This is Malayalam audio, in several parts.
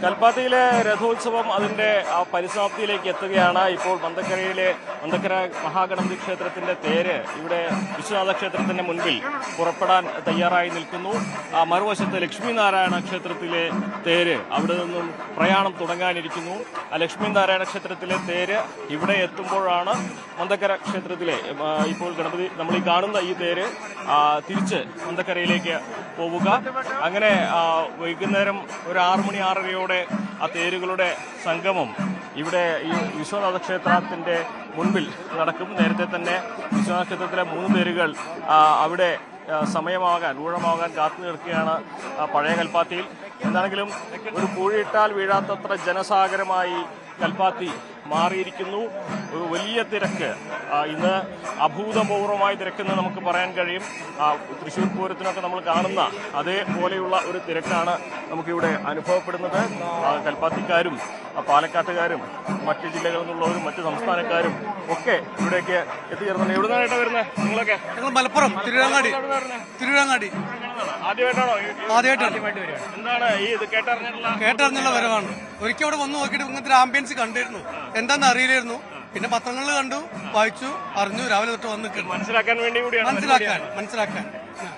കൽപ്പാത്തിയിലെ രഥോത്സവം അതിന്റെ പരിസമാപ്തിയിലേക്ക് എത്തുകയാണ്. ഇപ്പോൾ മന്തക്കര മഹാഗണപതി ക്ഷേത്രത്തിന്റെ തേര് ഇവിടെ വിശ്വനാഥ ക്ഷേത്രത്തിന്റെ മുൻപിൽ പുറപ്പെടാൻ തയ്യാറായി നിൽക്കുന്നു. മറുവശത്ത് ലക്ഷ്മി നാരായണ ക്ഷേത്രത്തിലെ തേര് അവിടെ നിന്നും പ്രയാണം തുടങ്ങാനിരിക്കുന്നു. ലക്ഷ്മി നാരായണ ക്ഷേത്രത്തിലെ തേര് ഇവിടെ എത്തുമ്പോഴാണ് മന്തക്കര ക്ഷേത്രത്തിലെ ഇപ്പോൾ ഗണപതി നമ്മൾ ഈ കാണുന്ന ഈ തേര് തിരിച്ച് മന്തക്കരയിലേക്ക് പോവുക. അങ്ങനെ വൈകുന്നേരം ഒരു 6 മണി 6:30 ആ തേരുകളുടെ സംഗമം ഇവിടെ ഈ വിശ്വനാഥ ക്ഷേത്രത്തിന്റെ മുൻപിൽ നടക്കും. നേരത്തെ തന്നെ വിശ്വനാഥ ക്ഷേത്രത്തിലെ 3 തേരുകൾ അവിടെ ഊഴമാകാൻ കാത്തു നിൽക്കുകയാണ് പഴയ കൽപ്പാത്തിയിൽ. എന്താണെങ്കിലും ഒരു പൂഴിയിട്ടാൽ വീഴാത്തത്ര ജനസാഗരമായി കൽപ്പാത്തി മാറിയിരിക്കുന്നു. ഒരു വലിയ തിരക്ക്, ഇന്ന് അഭൂതപൂർവമായ തിരക്കെന്ന് നമുക്ക് പറയാൻ കഴിയും. തൃശ്ശൂർ പൂരത്തിനൊക്കെ നമ്മൾ കാണുന്ന അതേപോലെയുള്ള ഒരു തിരക്കാണ് നമുക്കിവിടെ അനുഭവപ്പെടുന്നത്. കൽപ്പാത്തിക്കാരും പാലക്കാട്ടുകാരും മറ്റ് ജില്ലകളിൽ നിന്നുള്ളവരും മറ്റ് സംസ്ഥാനക്കാരും ഒക്കെ ഇവിടേക്ക് എത്തിച്ചേർന്നുണ്ട്. എവിടെ നിന്നായിട്ടാണ് വരുന്നത് നിങ്ങളൊക്കെ? ഞങ്ങൾ മലപ്പുറം തിരുവിഴാങ്ങാടി. ആദ്യമായിട്ടാണ്. എന്താണ് ഈ ഇത് കേട്ടറിഞ്ഞുള്ള വരവാണ്. ഒരിക്കൽ അവിടെ വന്ന് നോക്കിയിട്ട് ഇങ്ങനത്തെ ആംബിയൻസ് കണ്ടിരുന്നു, എന്താണെന്ന് അറിയില്ലായിരുന്നു. പിന്നെ പത്രങ്ങളിൽ കണ്ടു, വായിച്ചു, അറിഞ്ഞു. രാവിലെ തൊട്ട് വന്ന് മനസ്സിലാക്കാൻ വേണ്ടി കൂടിയാണ്. മനസ്സിലാക്കാൻ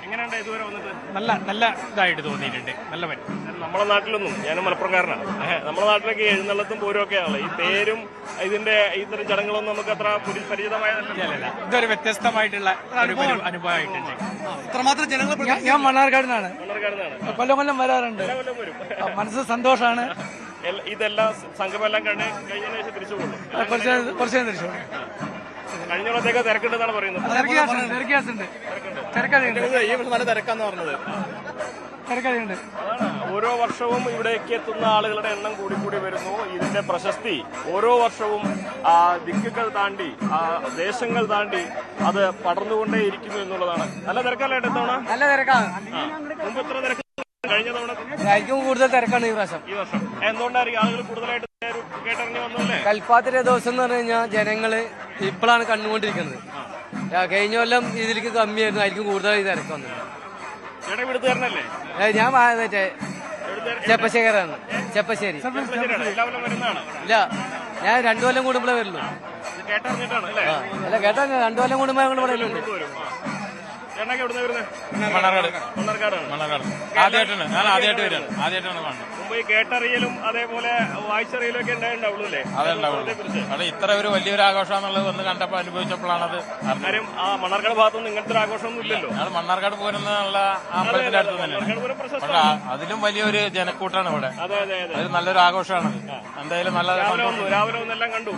എങ്ങനെയുണ്ട് ഇതുവരെ വന്നിട്ട്? നല്ല ഇതായിട്ട് തോന്നിയിട്ടുണ്ട്. നല്ല നമ്മളെ നാട്ടിലൊന്നും, ഞാനും മലപ്പുറംകാരനാണ്, നമ്മുടെ നാട്ടിലൊക്കെ എഴുന്നള്ളത്തും പൂരമൊക്കെ ആണല്ലോ. ഈ തേരും ഇത്തരം ചടങ്ങുകളൊന്നും നമുക്ക് അത്ര പരിചിതമായതല്ല. ഇതൊരു വ്യത്യസ്തമായിട്ടുള്ള അനുഭവമായിട്ടുണ്ട്. ഇത്രമാത്രം ജനങ്ങൾ. ഞാൻ മണ്ണാർക്കാടുന്നാണ്. കൊല്ലം വരാറുണ്ട്. മനസ്സ് സന്തോഷമാണ്. ഇതെല്ലാം സംഘമെല്ലാം കഴിഞ്ഞതിന് ശേഷം തിരിച്ചു പോകും. കുറച്ച് തിരിച്ചു പോകും. കഴിഞ്ഞോളത്തേക്ക് തിരക്കുണ്ടെന്നാണ് പറയുന്നത്. നല്ല തിരക്കാന്ന് പറഞ്ഞത്. തിരക്കുണ്ട്. ഓരോ വർഷവും ഇവിടേക്ക് എത്തുന്ന ആളുകളുടെ എണ്ണം കൂടി വരുന്നു. ഇതിന്റെ പ്രശസ്തി ഓരോ വർഷവും ദിക്കുകൾ താണ്ടി, ദേശങ്ങൾ താണ്ടി അത് പടർന്നുകൊണ്ടേയിരിക്കുന്നു എന്നുള്ളതാണ്. നല്ല തിരക്കല്ലേ ഇത്തവണ? നല്ല തിരക്കാണ്. മുമ്പ് എത്ര തിരക്ക്? കഴിഞ്ഞ തവണ ഏറ്റവും കൂടുതൽ തിരക്കാണ് ഈ വർഷം. എന്തുകൊണ്ടായിരിക്കും ആളുകൾ കൂടുതലായിട്ട് കേട്ടറിഞ്ഞു വന്നല്ലേ? കൽപ്പാത്തി രഥോത്സവം എന്ന് പറഞ്ഞു കഴിഞ്ഞാൽ ജനങ്ങള് ഇപ്പോഴാണ് കണ്ടുകൊണ്ടിരിക്കുന്നത്. കഴിഞ്ഞ കൊല്ലം ഇതിലേക്ക് കമ്മിയായിരുന്നു, ആയിരിക്കും കൂടുതലായി തിരക്ക് വന്നത്. ഞാൻ മറ്റേ ചെപ്പശ്ശേഖരാണ്. ചെപ്പശ്ശേരി. ഇല്ല, ഞാൻ 2 കൊല്ലം കൂടുമ്പോഴേ വരുള്ളൂ. അല്ല, കേട്ടാ 2 കൊല്ലം കൂടുമ്പോ ഞങ്ങൾ പറയലുണ്ട്. ആദ്യമായിട്ടാണ് മുമ്പ് ഈ കേട്ടറിയലും അതേപോലെ വായിച്ചറിയലും ഒക്കെ ഉണ്ടാവുള്ളൂ അല്ലേ? അത് ഇത്ര ഒരു വലിയൊരു ആഘോഷമാണെന്നുള്ളത് വന്ന് കണ്ടപ്പോൾ അനുഭവിച്ചപ്പോഴാണത്. കാര്യം മണ്ണാർക്കാട് ഭാഗത്തൊന്നും ഇങ്ങനത്തെ ഒരു ആഘോഷമൊന്നും ഇല്ലല്ലോ. ഞങ്ങൾ മണ്ണാർക്കാട് പൂരെന്നുള്ള അമ്പലത്തിന്റെ അടുത്ത് തന്നെയാണ്. പക്ഷെ അതിലും വലിയൊരു ജനക്കൂട്ടാണ് ഇവിടെ. അത് നല്ലൊരു ആഘോഷമാണ്. എന്തായാലും നല്ല രാവിലെ ഒന്നെല്ലാം കണ്ടു.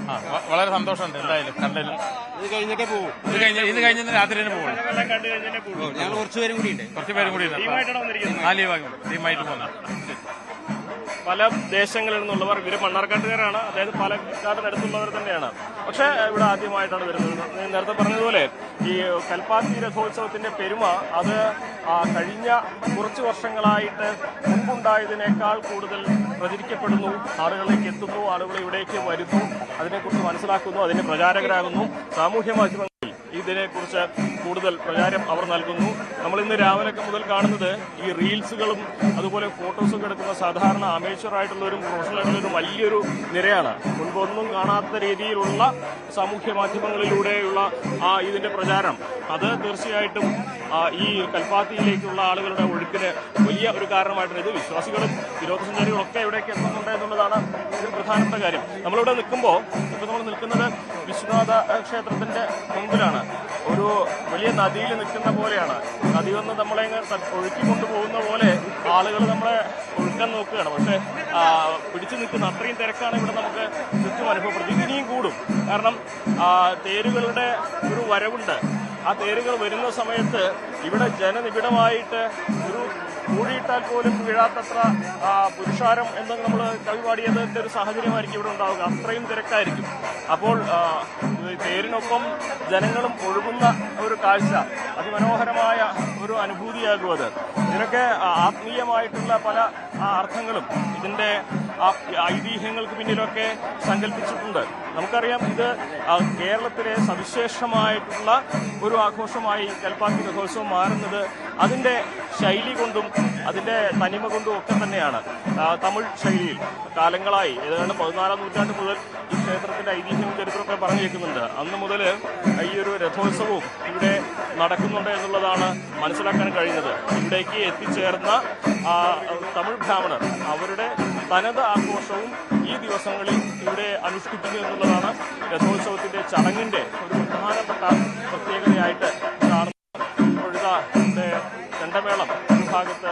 വളരെ സന്തോഷമുണ്ട്. എന്തായാലും കണ്ടതിൽ ഇത് കഴിഞ്ഞ രാത്രി തന്നെ പോകും. ഞങ്ങൾ കുറച്ച് പേരും കൂടി ഉണ്ട്. ടീമായിട്ട് പോകുന്ന പല ദേശങ്ങളിൽ നിന്നുള്ളവർ. ഇവര് മണ്ണാർക്കാട്ടുകാരാണ്, അതായത് പാലക്കാടിനടുത്തുള്ളവർ തന്നെയാണ്. പക്ഷെ ഇവിടെ ആദ്യമായിട്ടാണ് വരുന്നത്. നേരത്തെ പറഞ്ഞതുപോലെ ഈ കൽപ്പാത്തി രഥോത്സവത്തിന്റെ പെരുമ അത് കഴിഞ്ഞ കുറച്ച് വർഷങ്ങളായിട്ട് മുമ്പുണ്ടായതിനേക്കാൾ കൂടുതൽ പ്രചരിക്കപ്പെടുന്നു, ആളുകളിലേക്ക് എത്തുന്നു, ആളുകൾ ഇവിടേക്ക് വരുന്നു, അതിനെക്കുറിച്ച് മനസ്സിലാക്കുന്നു, അതിന് പ്രചാരകരാകുന്നു. സാമൂഹ്യ മാധ്യമങ്ങളിൽ ഇതിനെക്കുറിച്ച് കൂടുതൽ പ്രചാരം അവർ നൽകുന്നു. നമ്മൾ ഇന്ന് രാവിലെയൊക്കെ മുതൽ കാണുന്നത് ഈ റീൽസുകളും അതുപോലെ ഫോട്ടോസൊക്കെ എടുക്കുന്ന സാധാരണ അമേച്ചറായിട്ടുള്ളവരും പ്രൊഫഷണലായിട്ടുള്ളൊരു വലിയൊരു നിരയാണ്. മുൻപൊന്നും കാണാത്ത രീതിയിലുള്ള സാമൂഹ്യ മാധ്യമങ്ങളിലൂടെയുള്ള ഇതിന്റെ പ്രചാരം അത് തീർച്ചയായിട്ടും ഈ കൽപ്പാത്തിയിലേക്കുള്ള ആളുകളുടെ ഒഴുക്കിന് വലിയ ഒരു കാരണമായിട്ടുണ്ട്. ഇത് വിശ്വാസികളും വിനോദസഞ്ചാരികളൊക്കെ ഇവിടേക്ക് എത്തുന്നുണ്ട് എന്നുള്ളതാണ് ഒരു പ്രധാനപ്പെട്ട കാര്യം. നമ്മളിവിടെ നിൽക്കുമ്പോൾ ഇപ്പോൾ നമ്മൾ നിൽക്കുന്നത് വിശ്വനാഥ ക്ഷേത്രത്തിന്റെ മുമ്പിലാണ്. ഒരു വലിയ നദിയിൽ നിൽക്കുന്ന പോലെയാണ്. നദി വന്ന് നമ്മളെ ഒഴുക്കിക്കൊണ്ടു പോകുന്ന പോലെ ആളുകൾ നമ്മളെ ഒഴുക്കാൻ നോക്കുകയാണ്. പക്ഷെ പിടിച്ചു നിൽക്കുന്ന അത്രയും തിരക്കാണ് ഇവിടെ നമുക്ക് ചുറ്റും അനുഭവപ്പെടുന്നത്. ഇനിയും കൂടും. കാരണം തേരുകളുടെ ഒരു വരവുണ്ട്. ആ തേരുകൾ വരുന്ന സമയത്ത് ഇവിടെ ജനനിബിഡമായിട്ട് ഒരു കൂടിയിട്ടാൽ പോലും വീഴാത്തത്ര പുരുഷാരം എന്ന് നമ്മൾ കവി പാടിയതിന്റെ ഒരു സാഹചര്യമായിരിക്കും ഇവിടെ ഉണ്ടാവുക. അത്രയും തിരക്കായിരിക്കും. അപ്പോൾ തേരിനൊപ്പം ജനങ്ങളും ഒഴുകുന്ന ഒരു കാഴ്ച അതിമനോഹരമായ ഒരു അനുഭൂതിയാകും അത്. ഇതിനൊക്കെ ആത്മീയമായിട്ടുള്ള പല അർത്ഥങ്ങളും ഇതിന്റെ ആ ഐതിഹ്യങ്ങൾക്ക് പിന്നിലൊക്കെ സങ്കല്പിച്ചിട്ടുണ്ട്. നമുക്കറിയാം ഇത് കേരളത്തിലെ സവിശേഷമായിട്ടുള്ള ഒരു ആഘോഷമായി കൽപ്പാത്തി രഥോത്സവം മാറുന്നത് അതിൻ്റെ ശൈലി കൊണ്ടും അതിൻ്റെ തനിമ കൊണ്ടും ഒക്കെ തന്നെയാണ്. തമിഴ് ശൈലിയിൽ കാലങ്ങളായി ഏതാണ്ട് 14-ാം നൂറ്റാണ്ട് മുതൽ ഈ ക്ഷേത്രത്തിന്റെ ഐതിഹ്യവും ചരിത്രമൊക്കെ പറഞ്ഞു കേൾക്കുന്നുണ്ട്. അന്ന് മുതൽ ഈ ഒരു രഥോത്സവവും ഇവിടെ നടക്കുന്നുണ്ട് എന്നുള്ളതാണ് മനസ്സിലാക്കാൻ കഴിയുന്നത്. ഇവിടേക്ക് എത്തിച്ചേർന്ന തമിഴ് ബ്രാഹ്മണർ അവരുടെ തനത് ആഘോഷവും ഈ ദിവസങ്ങളിൽ ഇവിടെ അനുഷ്ഠിക്കുന്നു എന്നുള്ളതാണ് രഥോത്സവത്തിന്റെ ചടങ്ങിന്റെ ഒരു പ്രധാനപ്പെട്ട പ്രത്യേകതയായിട്ട് കാണുന്നത്. ഇപ്പോഴിതാ ഇവിടെ ചെണ്ടമേളം ഒരു ഭാഗത്ത്